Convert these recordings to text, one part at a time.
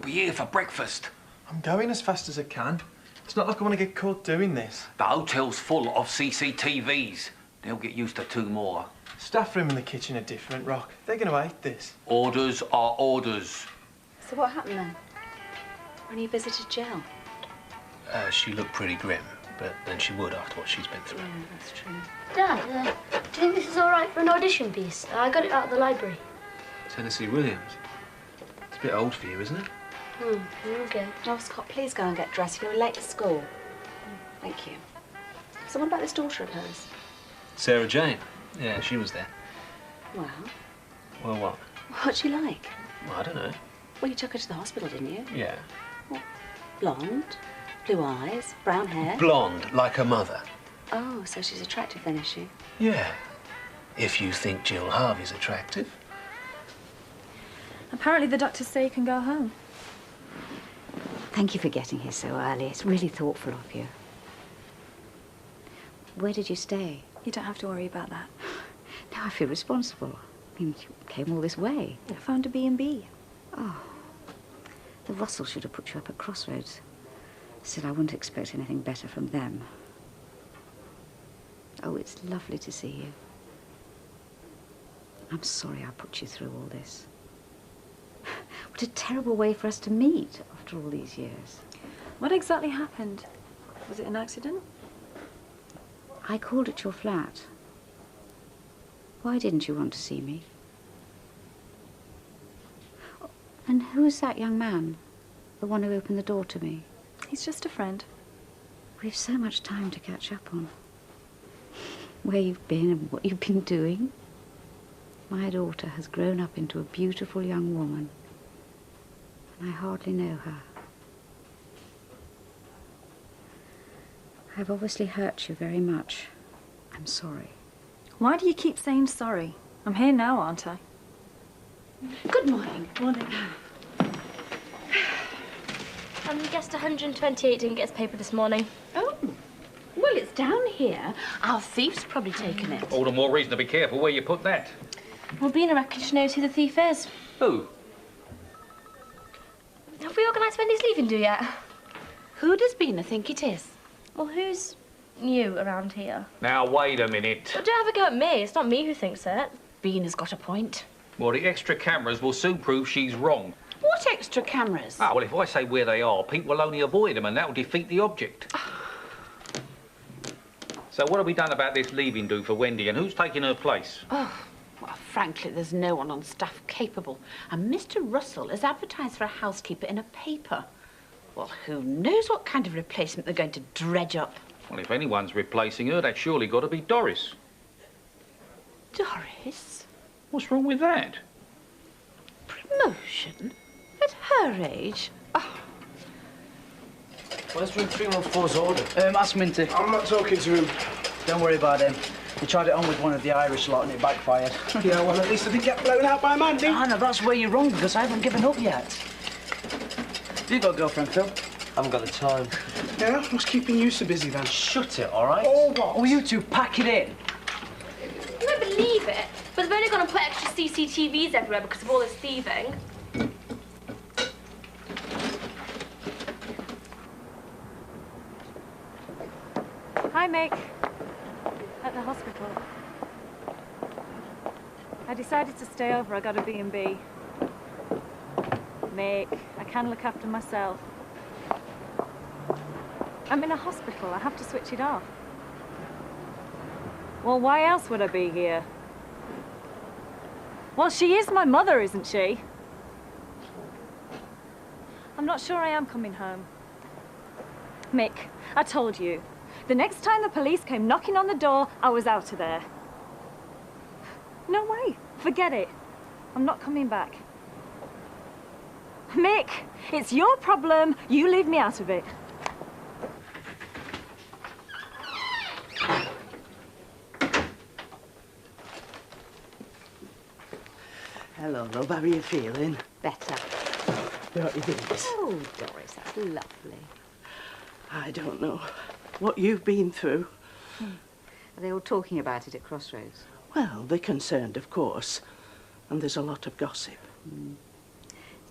be here for breakfast. I'm going as fast as I can. It's not like I want to get caught doing this. The hotel's full of CCTVs. They'll get used to 2 more. Staff room and the kitchen are different, Rock. They're going to hate this. Orders are orders. So what happened then? When you visited jail? She looked pretty grim, but then she would after what she's been through. Yeah, that's true. Dad, do you think this is all right for an audition piece? I got it out of the library. Tennessee Williams. It's a bit old for you, isn't it? Okay. Oh, Scott, please go and get dressed. You're late to school. Thank you. So what about this daughter of hers? Sarah Jane. Yeah, she was there. Well, Well, what? what's she like? Well, I don't know. Well, you took her to the hospital, didn't you? Yeah. Blonde, blue eyes, brown hair. Blonde, like her mother. Oh, so she's attractive then, is she? Yeah. If you think Jill Harvey's attractive. Apparently the doctors say you can go home. Thank you for getting here so early. It's really thoughtful of you. Where did you stay? You don't have to worry about that. Now I feel responsible. I mean, you came all this way. I found a B&B. Oh. The Russells should have put you up at Crossroads. Said I wouldn't expect anything better from them. Oh, it's lovely to see you. I'm sorry I put you through all this. What a terrible way for us to meet after all these years. What exactly happened? Was it an accident? I called at your flat. Why didn't you want to see me? And who's that young man? The one who opened the door to me? He's just a friend. We've so much time to catch up on. Where you've been and what you've been doing. My daughter has grown up into a beautiful young woman. And I hardly know her. I've obviously hurt you very much. I'm sorry. Why do you keep saying sorry? I'm here now, aren't I? Good morning. Morning. Guest 128 didn't get his paper this morning. Oh, well, it's down here. Our thief's probably taken it. All the more reason to be careful where you put that. Well, being a reckon she knows who the thief is. Who? Have we organised Wendy's leaving do yet? Who does Bina think it is? Well, who's new around here? Now, wait a minute. Well, don't have a go at me. It's not me who thinks it. Bina's got a point. Well, the extra cameras will soon prove she's wrong. What extra cameras? Ah, well, if I say where they are, people will only avoid them, and that will defeat the object. So what have we done about this leaving do for Wendy, and who's taking her place? Oh, well, frankly, there's no one on staff capable. And Mr. Russell has advertised for a housekeeper in a paper. Well, who knows what kind of replacement they're going to dredge up? Well, if anyone's replacing her, that's surely got to be Doris. Doris? What's wrong with that? Promotion? At her age? Oh. Where's room 314's order? Ask Minty. I'm not talking to him. Don't worry about him. He tried it on with one of the Irish lot and it backfired. Yeah, well, at least I didn't get blown out by Mandy. Ah, no, that's where you're wrong, because I haven't given up yet. You got a girlfriend, Phil? I haven't got the time. Yeah, what's keeping you so busy then? Shut it, all right? Oh, what? Oh, you two, pack it in. You won't believe it, but they've only gone to put extra CCTVs everywhere because of all this thieving. Hi, Mick. At the hospital. I decided to stay over. I got a B&B. Mick, I can look after myself. I'm in a hospital. I have to switch it off. Well, why else would I be here? Well, she is my mother, isn't she? I'm not sure I am coming home. Mick, I told you. The next time the police came knocking on the door, I was out of there. No way. Forget it. I'm not coming back. Mick, it's your problem. You leave me out of it. Hello, love. How are you feeling? Better. Don't you think? Oh, Doris, that's lovely. I don't know what you've been through. Are they all talking about it at Crossroads? Well, they're concerned, of course. And there's a lot of gossip.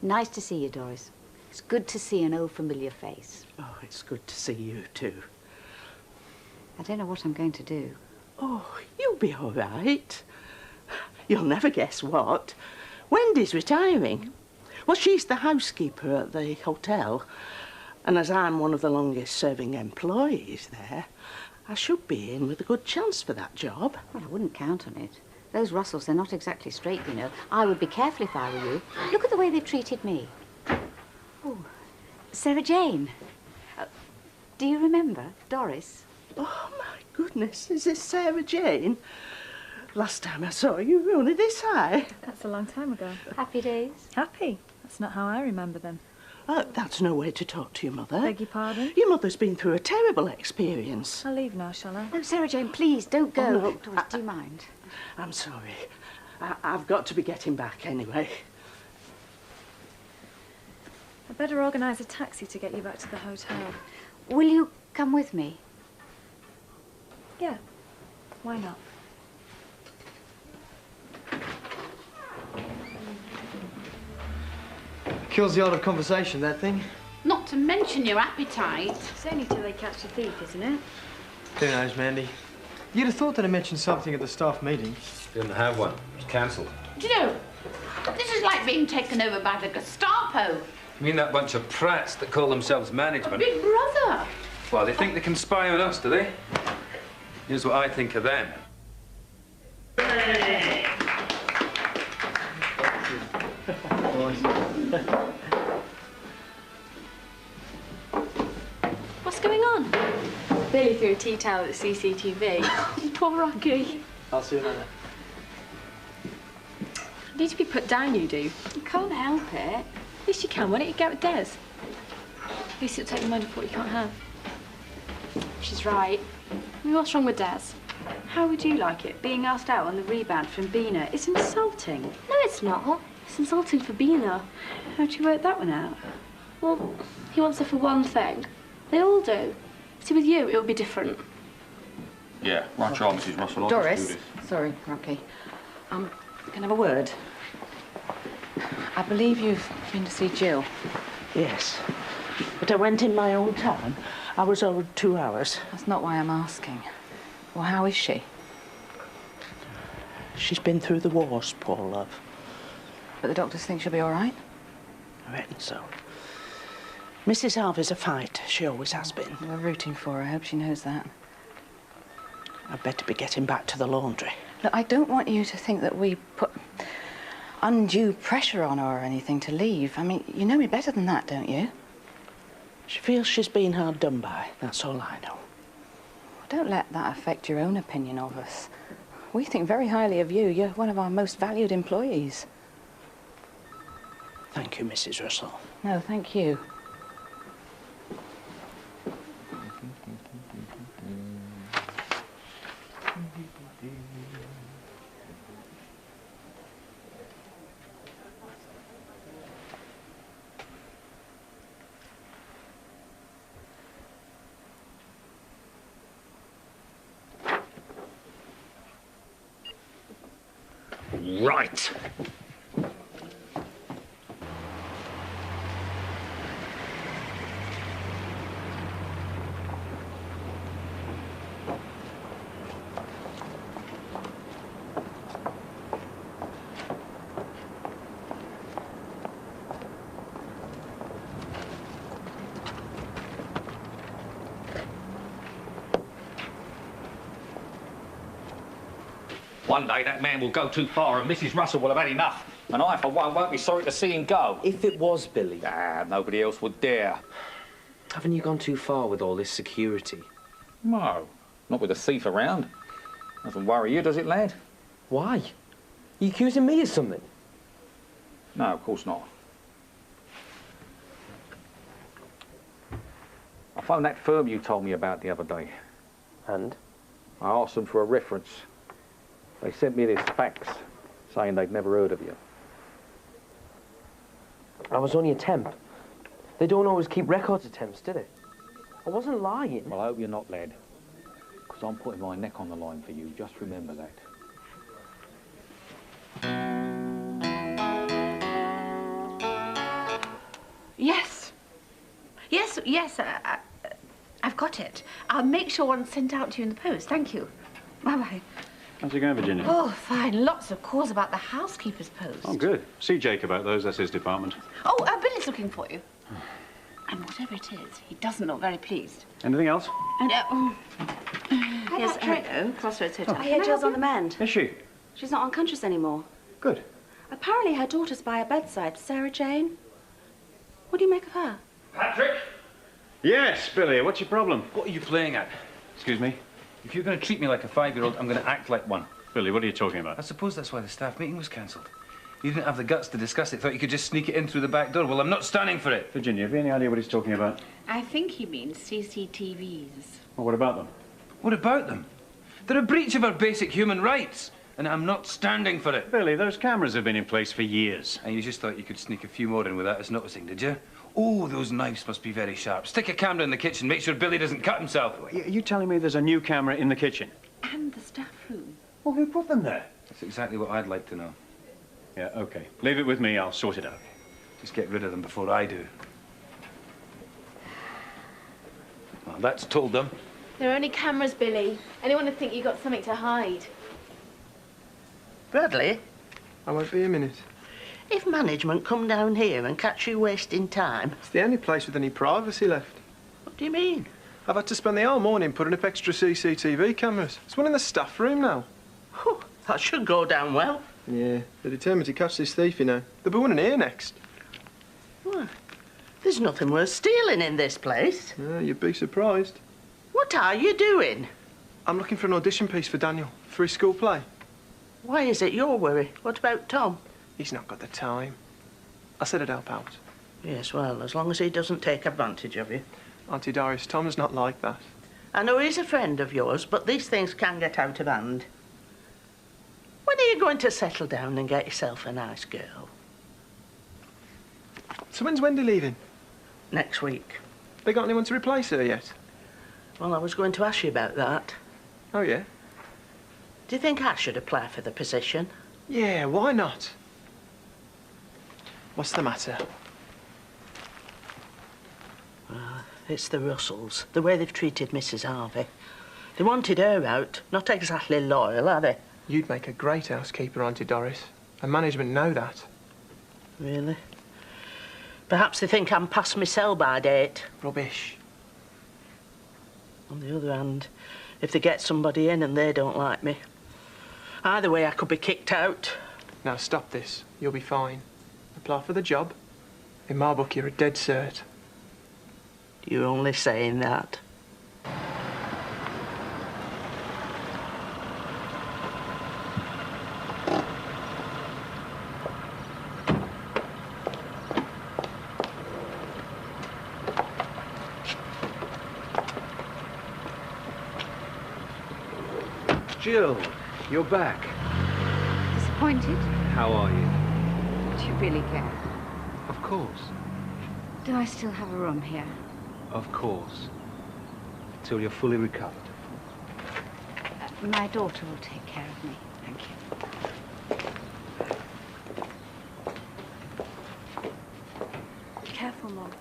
Nice to see you, Doris. It's good to see an old familiar face. Oh, it's good to see you too. I don't know what I'm going to do. Oh, you'll be all right. You'll never guess what. Wendy's retiring. Well, she's the housekeeper at the hotel. And as I'm one of the longest serving employees there, I should be in with a good chance for that job. Well, I wouldn't count on it. Those Russells, they're not exactly straight, you know. I would be careful if I were you. Look at the way they've treated me. Oh, Sarah Jane. Do you remember Doris? Oh, my goodness, is this Sarah Jane? Last time I saw you, you were only this high. That's a long time ago. Happy days? Happy? That's not how I remember them. That's no way to talk to your mother. Beg your pardon? Your mother's been through a terrible experience. I'll leave now, shall I? No, Sarah Jane, please, don't go. Oh, no. Doris, do you mind? I'm sorry. I've got to be getting back anyway. I'd better organise a taxi to get you back to the hotel. Will you come with me? Yeah, why not? Kills the art of conversation, that thing. Not to mention your appetite. It's only till they catch the thief, isn't it? Who knows, Mandy? You'd have thought that I mentioned something at the staff meeting. Didn't have one. It was cancelled. Do you know, this is like being taken over by the Gestapo. You mean that bunch of prats that call themselves management? Big Brother. Well, they think they can spy on us, do they? Here's what I think of them. What's going on? Billy threw a tea towel at the CCTV. Poor Rocky. I'll see you later. You need to be put down, you do. You can't help it. At least you can. Why don't you go with Des? At least it'll take the money for what you can't have. She's right. I mean, what's wrong with Des? How would you like it, being asked out on the rebound from Bina? It's insulting. No, it's not. It's insulting for Bina. How'd you work that one out? Well, he wants her for one thing. They all do. See, with you, it'll be different. Yeah, right on, Mrs. Russell. Doris. Sorry, Rocky. Can I have a word? I believe you've been to see Jill. Yes. But I went in my own time. I was owed 2 hours. That's not why I'm asking. Well, how is she? She's been through the wars, poor love. But the doctors think she'll be all right? I reckon so. Mrs. Harvey's a fighter. She always has been. We're rooting for her. I hope she knows that. I'd better be getting back to the laundry. Look, I don't want you to think that we put undue pressure on her or anything to leave. I mean, you know me better than that, don't you? She feels she's been hard done by. That's all I know. Don't let that affect your own opinion of us. We think very highly of you. You're one of our most valued employees. Thank you, Mrs. Russell. No, thank you. Right. One day that man will go too far and Mrs. Russell will have had enough. And I, for one, won't be sorry to see him go. If it was Billy... Ah, nobody else would dare. Haven't you gone too far with all this security? No, not with a thief around. Doesn't worry you, does it, lad? Why? You accusing me of something? No, of course not. I phoned that firm you told me about the other day. And? I asked them for a reference. They sent me this fax saying they'd never heard of you. I was only a temp. They don't always keep records of temps, do they? I wasn't lying. Well, I hope you're not, lad. Because I'm putting my neck on the line for you. Just remember that. Yes. yes, I've got it. I'll make sure one's sent out to you in the post. Thank you. Bye-bye. How's it going, Virginia? Oh, fine. Lots of calls about the housekeeper's post. Oh, good. See Jake about those. That's his department. Oh, Billy's looking for you. And whatever it is, he doesn't look very pleased. Anything else? Yes, hello, Crossroads Hotel. I hear Jill's on the mend. Is she? She's not unconscious anymore. Good. Apparently her daughter's by her bedside, Sarah Jane. What do you make of her? Patrick? Yes, Billy. What's your problem? What are you playing at? Excuse me? If you're going to treat me like a 5-year-old, I'm going to act like one. Billy, what are you talking about? I suppose that's why the staff meeting was cancelled. You didn't have the guts to discuss it. Thought you could just sneak it in through the back door. Well, I'm not standing for it. Virginia, have you any idea what he's talking about? I think he means CCTVs. Well, what about them? What about them? They're a breach of our basic human rights, and I'm not standing for it. Billy, those cameras have been in place for years. And you just thought you could sneak a few more in without us noticing, did you? Oh, those knives must be very sharp. Stick a camera in the kitchen, make sure Billy doesn't cut himself. Are you telling me there's a new camera in the kitchen? And the staff room. Well, who put them there? That's exactly what I'd like to know. Yeah, OK. Leave it with me. I'll sort it out. Just get rid of them before I do. Well, that's told them. There are only cameras, Billy. Anyone would think you got something to hide. Bradley, I won't be a minute. if management come down here and catch you wasting time... It's the only place with any privacy left. What do you mean? I've had to spend the whole morning putting up extra CCTV cameras. There's one in the staff room now. That should go down well. Yeah, they're determined to catch this thief, you know. There'll be one in here next. Well, there's nothing worth stealing in this place. You'd be surprised. What are you doing? I'm looking for an audition piece for Daniel, for his school play. Why is it your worry? What about Tom? He's not got the time. I said I'd help out. Yes, well, as long as he doesn't take advantage of you. Auntie Doris, Tom's not like that. I know he's a friend of yours, but these things can get out of hand. When are you going to settle down and get yourself a nice girl? So when's Wendy leaving? Next week. They got anyone to replace her yet? Well, I was going to ask you about that. Oh, yeah? Do you think I should apply for the position? Yeah, why not? What's the matter? It's the Russells, the way they've treated Mrs. Harvey. They wanted her out, not exactly loyal, are they? You'd make a great housekeeper, Auntie Doris. And management know that. Really? Perhaps they think I'm past my sell-by date. Rubbish. On the other hand, if they get somebody in and they don't like me, either way I could be kicked out. Now stop this. You'll be fine. Apply for the job. In my book, you're a dead cert. You're only saying that. Jill, you're back. Disappointed? How are you? Do you really care? Of course. Do I still have a room here? Of course. Till you're fully recovered. My daughter will take care of me. Thank you. Careful, Mum.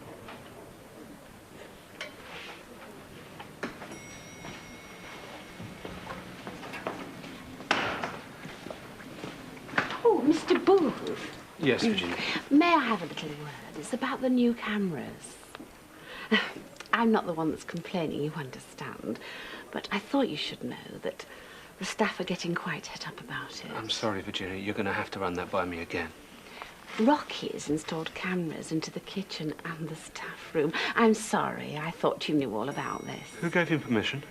Oh, Mr. Booth. Yes, Virginia. May I have a little word? It's about the new cameras. I'm not the one that's complaining, you understand. But I thought you should know that the staff are getting quite het up about it. I'm sorry, Virginia. You're going to have to run that by me again. Rocky's installed cameras into the kitchen and the staff room. I'm sorry. I thought you knew all about this. Who gave him permission?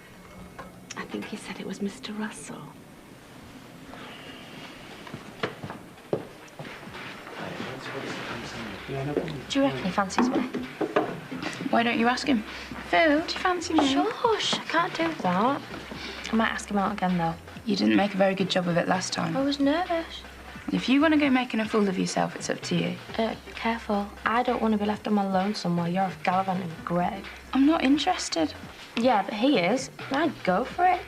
I think he said it was Mr. Russell. Do you reckon he fancies me? Why don't you ask him? Phil, do you fancy me? Shush, I can't do that. I might ask him out again, though. You didn't make a very good job of it last time. I was nervous. If you want to go making a fool of yourself, it's up to you. Careful. I don't want to be left on my lonesome while you're off gallivanting with Greg. I'm not interested. Yeah, but he is. I'd go for it.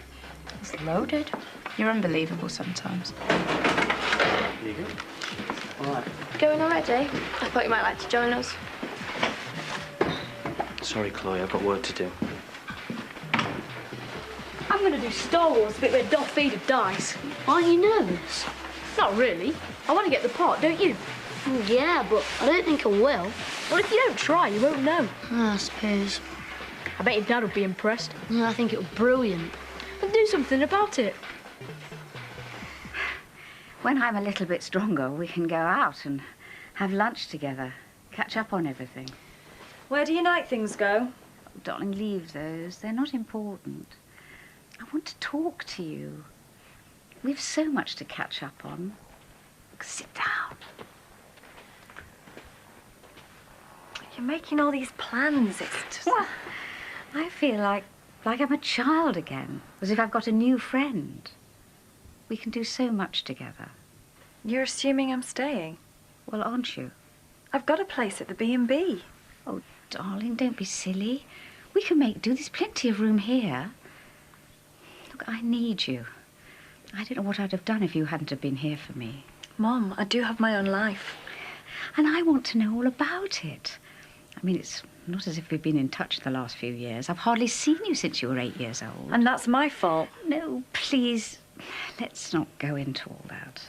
It's loaded. You're unbelievable sometimes. There you go. All right. Going already? I thought you might like to join us. Sorry, Chloe, I've got work to do. I'm going to do Star Wars, bit where Darth Vader dies. Aren't you nervous? Not really. I want to get the part, don't you? Yeah, but I don't think I will. Well, if you don't try, you won't know. I suppose. I bet your dad would be impressed. I think it was brilliant. And do something about it. When I'm a little bit stronger, we can go out and have lunch together, catch up on everything. Where do your night things go? Oh, darling, leave those. They're not important. I want to talk to you. We've so much to catch up on. Sit down. You're making all these plans. It's just... Well, I feel like I'm a child again, as if I've got a new friend. We can do so much together. You're assuming I'm staying? Well, aren't you? I've got a place at the B&B. Oh, darling, don't be silly. We can make do. There's plenty of room here. Look, I need you. I don't know what I'd have done if you hadn't have been here for me. Mom, I do have my own life. And I want to know all about it. I mean, it's not as if we've been in touch the last few years. I've hardly seen you since you were 8 years old. And that's my fault. No, please, let's not go into all that.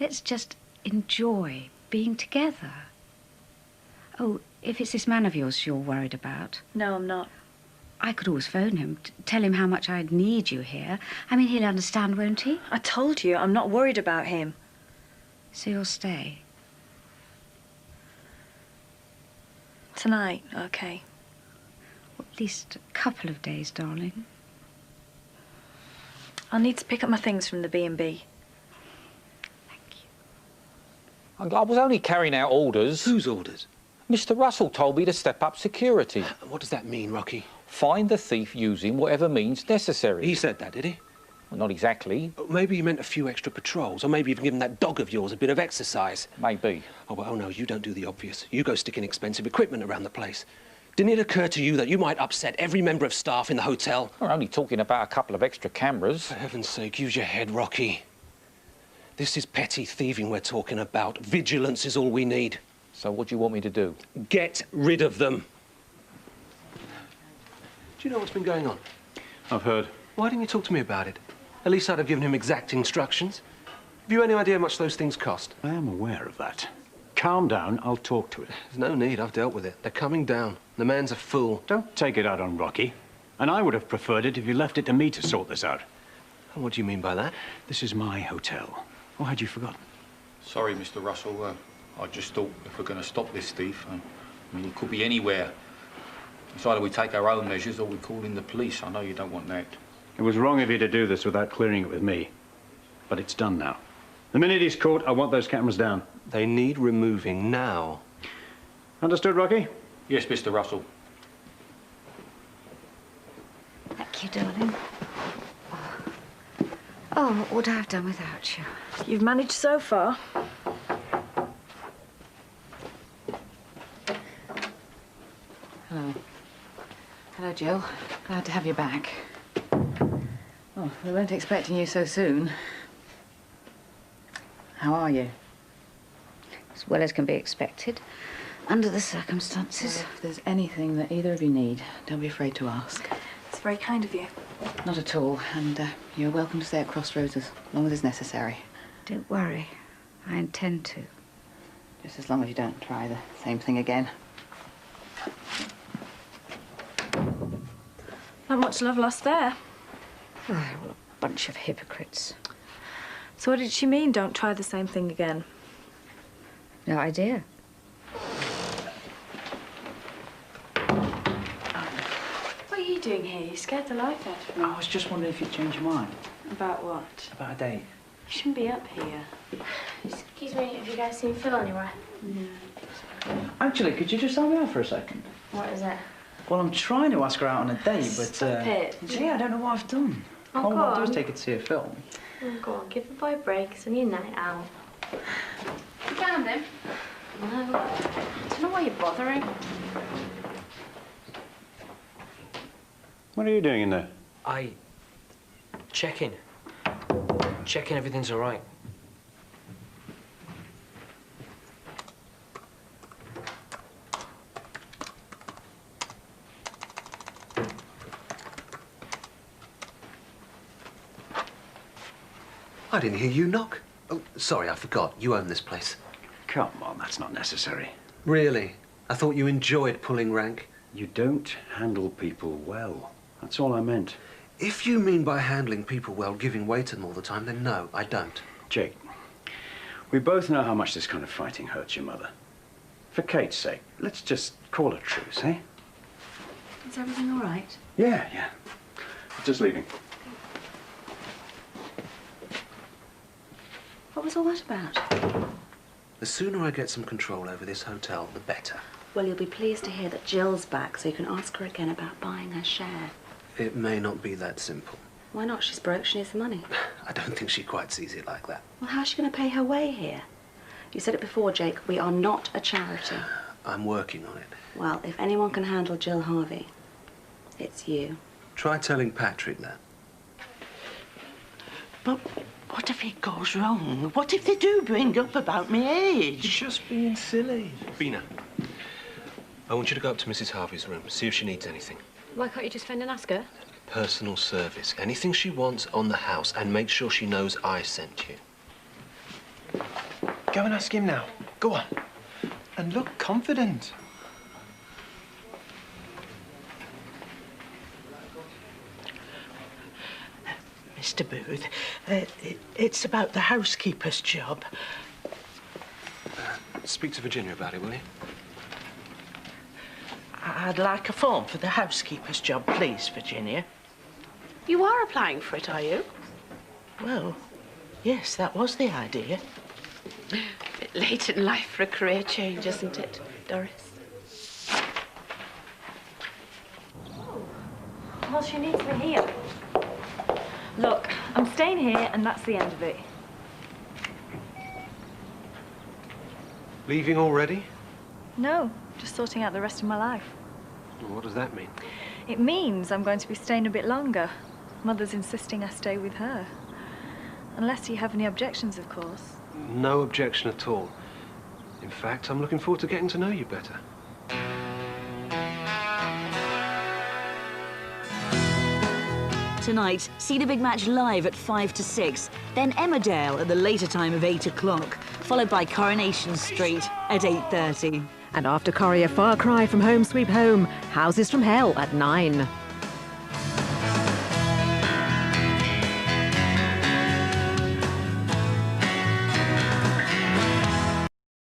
Let's just enjoy being together. Oh, if it's this man of yours you're worried about... No, I'm not. I could always phone him, tell him how much I need you here. I mean, he'll understand, won't he? I told you, I'm not worried about him. So you'll stay? Tonight, okay. Well, at least a couple of days, darling. I'll need to pick up my things from the B&B. I was only carrying out orders. Whose orders? Mr. Russell told me to step up security. What does that mean, Rocky? Find the thief using whatever means necessary. He said that, did he? Well, not exactly. Maybe he meant a few extra patrols, or maybe even giving that dog of yours a bit of exercise. Maybe. Oh, well, no, you don't do the obvious. You go sticking expensive equipment around the place. Didn't it occur to you that you might upset every member of staff in the hotel? We're only talking about a couple of extra cameras. For heaven's sake, use your head, Rocky. This is petty thieving we're talking about. Vigilance is all we need. So what do you want me to do? Get rid of them. Do you know what's been going on? I've heard. Why didn't you talk to me about it? At least I'd have given him exact instructions. Have you any idea how much those things cost? I am aware of that. Calm down, I'll talk to it. There's no need, I've dealt with it. They're coming down. The man's a fool. Don't take it out on Rocky. And I would have preferred it if you left it to me to sort this out. And what do you mean by that? This is my hotel. Or had you forgotten? Sorry, Mr. Russell. I just thought if we're going to stop this thief, I mean, he could be anywhere. It's either we take our own measures or we call in the police. I know you don't want that. It was wrong of you to do this without clearing it with me. But it's done now. The minute he's caught, I want those cameras down. They need removing now. Understood, Rocky? Yes, Mr. Russell. Thank you, darling. Oh, what would I have done without you? You've managed so far. Hello. Hello, Jill. Glad to have you back. Oh, we weren't expecting you so soon. How are you? As well as can be expected, under the circumstances. Well, if there's anything that either of you need, don't be afraid to ask. It's very kind of you. Not at all, and you're welcome to stay at Crossroads as long as it's necessary. Don't worry. I intend to. Just as long as you don't try the same thing again. Not much love lost there. Oh, what a bunch of hypocrites. So what did she mean, don't try the same thing again? No idea. What are you doing here? You scared the life out of me. I was just wondering if you'd change your mind. About what? About a date. You shouldn't be up here. Excuse me, have you guys seen Phil anywhere? No. Actually, could you just help me out for a second? What is it? Well, I'm trying to ask her out on a date, but... Stop it. Yeah, I don't know what I've done. Oh, All go I want to do is on. take her to see a film. Oh, go on, give the boy a break. It's only a night out. You found him? No. I don't know why you're bothering. What are you doing in there? Checking everything's all right. I didn't hear you knock. Oh, sorry, I forgot. You own this place. Come on, that's not necessary. Really? I thought you enjoyed pulling rank. You don't handle people well. That's all I meant. If you mean by handling people well, giving way to them all the time, then no, I don't. Jake, we both know how much this kind of fighting hurts your mother. For Kate's sake, let's just call a truce, eh? Is everything all right? Yeah. Just leaving. What was all that about? The sooner I get some control over this hotel, the better. Well, you'll be pleased to hear that Jill's back, so you can ask her again about buying her share. It may not be that simple. Why not? She's broke, she needs the money. I don't think she quite sees it like that. Well, how's she going to pay her way here? You said it before, Jake, we are not a charity. I'm working on it. Well, if anyone can handle Jill Harvey, it's you. Try telling Patrick that. But what if it goes wrong? What if they do bring up about my age? You're just being silly. Bina, I want you to go up to Mrs. Harvey's room, see if she needs anything. Why can't you just phone and ask her? Personal service. Anything she wants on the house, and make sure she knows I sent you. Go and ask him now. Go on. And look confident. Mr. Booth, it's about the housekeeper's job. Speak to Virginia about it, will you? I'd like a form for the housekeeper's job, please, Virginia. You are applying for it, are you? Well, yes, that was the idea. A bit late in life for a career change, isn't it, Doris? Well, she needs me here. Look, I'm staying here, and that's the end of it. Leaving already? No, just sorting out the rest of my life. What does that mean? It means I'm going to be staying a bit longer. Mother's insisting I stay with her. Unless you have any objections, of course. No objection at all. In fact, I'm looking forward to getting to know you better. Tonight, see the big match live at 5 to 6, then Emmerdale at the later time of 8 o'clock, followed by Coronation Street at 8:30. And after Corrie, a far cry from Home Sweep Home, Houses from Hell at 9.